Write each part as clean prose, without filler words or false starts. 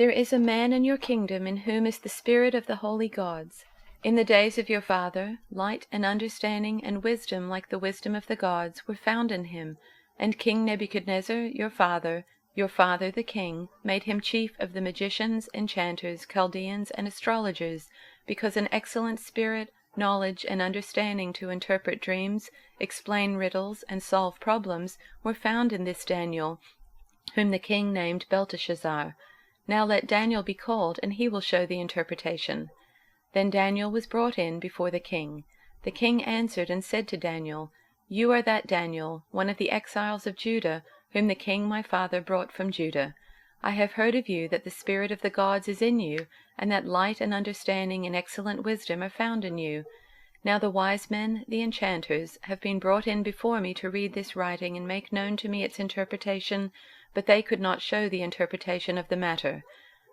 There is a man in your kingdom in whom is the spirit of the holy gods. In the days of your father, light and understanding and wisdom like the wisdom of the gods were found in him, and King Nebuchadnezzar, your father the king, made him chief of the magicians, enchanters, Chaldeans, and astrologers, because an excellent spirit, knowledge, and understanding to interpret dreams, explain riddles, and solve problems were found in this Daniel, whom the king named Belteshazzar. Now let Daniel be called, and he will show the interpretation. Then Daniel was brought in before the king. The king answered and said to Daniel, You are that Daniel, one of the exiles of Judah, whom the king my father brought from Judah. I have heard of you that the spirit of the gods is in you, and that light and understanding and excellent wisdom are found in you. Now the wise men, the enchanters, have been brought in before me to read this writing and make known to me its interpretation, but they could not show the interpretation of the matter.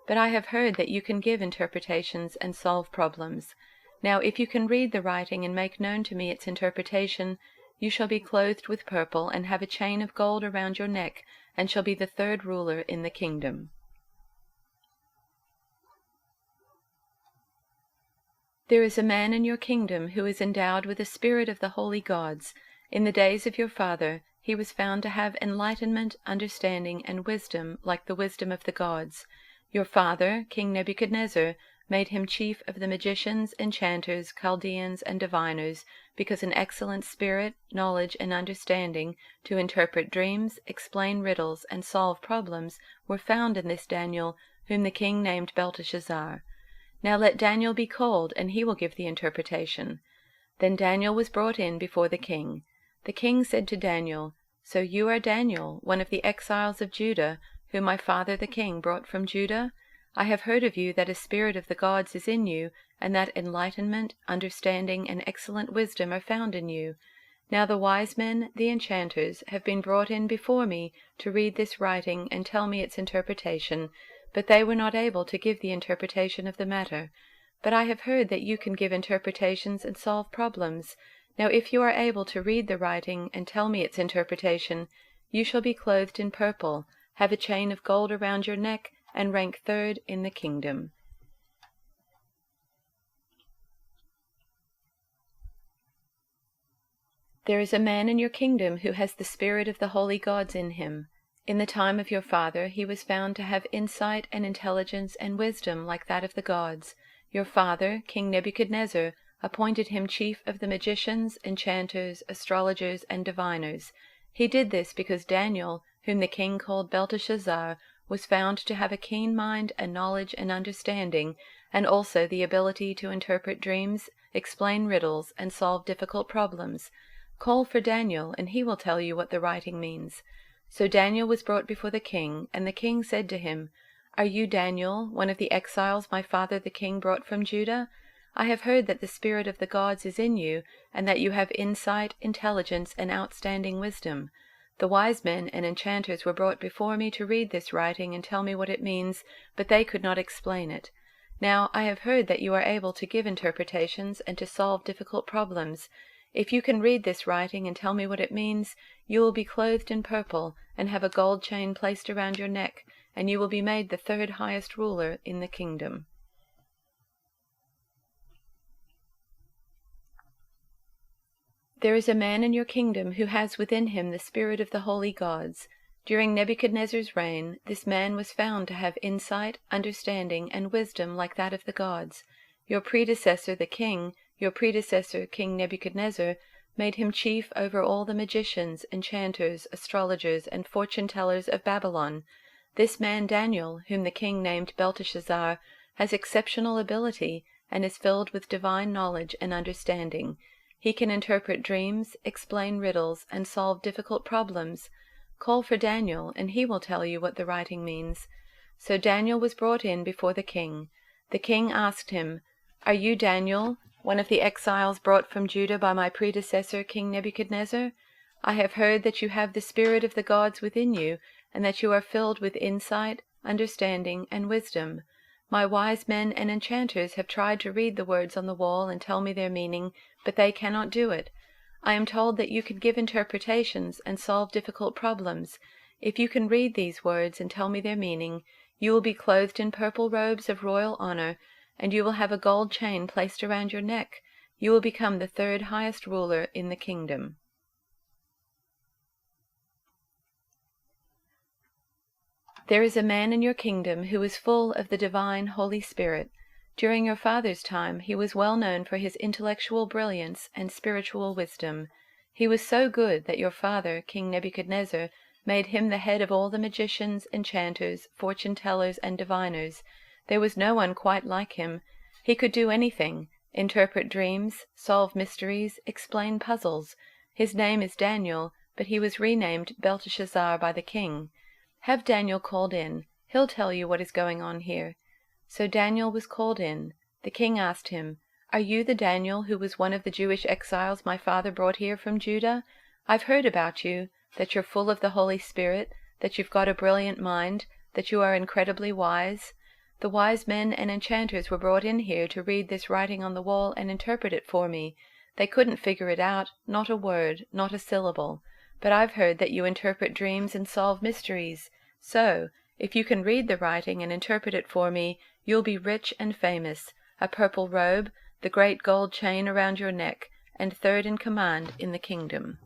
But I have heard that you can give interpretations and solve problems. Now if you can read the writing and make known to me its interpretation, you shall be clothed with purple, and have a chain of gold around your neck, and shall be the third ruler in the kingdom. There is a man in your kingdom who is endowed with the spirit of the holy gods. In the days of your father he was found to have enlightenment, understanding, and wisdom like the wisdom of the gods. Your father, King Nebuchadnezzar, made him chief of the magicians, enchanters, Chaldeans, and diviners, because an excellent spirit, knowledge, and understanding to interpret dreams, explain riddles, and solve problems were found in this Daniel, whom the king named Belteshazzar. Now let Daniel be called, and he will give the interpretation. Then Daniel was brought in before the king. The king said to Daniel, So you are Daniel, one of the exiles of Judah, whom my father the king brought from Judah? I have heard of you that a spirit of the gods is in you, and that enlightenment, understanding, and excellent wisdom are found in you. Now the wise men, the enchanters, have been brought in before me to read this writing and tell me its interpretation, but they were not able to give the interpretation of the matter. But I have heard that you can give interpretations and solve problems. Now if you are able to read the writing and tell me its interpretation, you shall be clothed in purple, have a chain of gold around your neck, and rank third in the kingdom. There is a man in your kingdom who has the spirit of the holy gods in him. In the time of your father he was found to have insight and intelligence and wisdom like that of the gods. Your father, King Nebuchadnezzar, appointed him chief of the magicians, enchanters, astrologers, and diviners. He did this because Daniel, whom the king called Belteshazzar, was found to have a keen mind and knowledge and understanding, and also the ability to interpret dreams, explain riddles, and solve difficult problems. Call for Daniel, and he will tell you what the writing means. So Daniel was brought before the king, and the king said to him, Are you Daniel, one of the exiles my father the king brought from Judah? I have heard that the spirit of the gods is in you, and that you have insight, intelligence, and outstanding wisdom. The wise men and enchanters were brought before me to read this writing and tell me what it means, but they could not explain it. Now I have heard that you are able to give interpretations and to solve difficult problems. If you can read this writing and tell me what it means, you will be clothed in purple, and have a gold chain placed around your neck, and you will be made the third highest ruler in the kingdom. There is a man in your kingdom who has within him the spirit of the holy gods. During Nebuchadnezzar's reign, this man was found to have insight, understanding, and wisdom like that of the gods. Your predecessor, King Nebuchadnezzar, made him chief over all the magicians, enchanters, astrologers, and fortune-tellers of Babylon. This man Daniel, whom the king named Belteshazzar, has exceptional ability, and is filled with divine knowledge and understanding. He can interpret dreams, explain riddles, and solve difficult problems. Call for Daniel, and he will tell you what the writing means. So Daniel was brought in before the king. The king asked him, Are you Daniel, one of the exiles brought from Judah by my predecessor, King Nebuchadnezzar? I have heard that you have the spirit of the gods within you, and that you are filled with insight, understanding, and wisdom. My wise men and enchanters have tried to read the words on the wall and tell me their meaning, but they cannot do it. I am told that you can give interpretations and solve difficult problems. If you can read these words and tell me their meaning, You will be clothed in purple robes of royal honor, and you will have a gold chain placed around your neck. You will become the third highest ruler in the kingdom. There is a man in your kingdom who is full of the divine Holy Spirit. During your father's time, he was well known for his intellectual brilliance and spiritual wisdom. He was so good that your father, King Nebuchadnezzar, made him the head of all the magicians, enchanters, fortune-tellers, and diviners. There was no one quite like him. He could do anything: interpret dreams, solve mysteries, explain puzzles. His name is Daniel, but he was renamed Belteshazzar by the king. Have Daniel called in. He'll tell you what is going on here." So Daniel was called in. The king asked him, "Are you the Daniel who was one of the Jewish exiles my father brought here from Judah? I've heard about you, that you're full of the Holy Spirit, that you've got a brilliant mind, that you are incredibly wise. The wise men and enchanters were brought in here to read this writing on the wall and interpret it for me. They couldn't figure it out, not a word, not a syllable. But I've heard that you interpret dreams and solve mysteries. So, if you can read the writing and interpret it for me, you'll be rich and famous, a purple robe, the great gold chain around your neck, and third in command in the kingdom."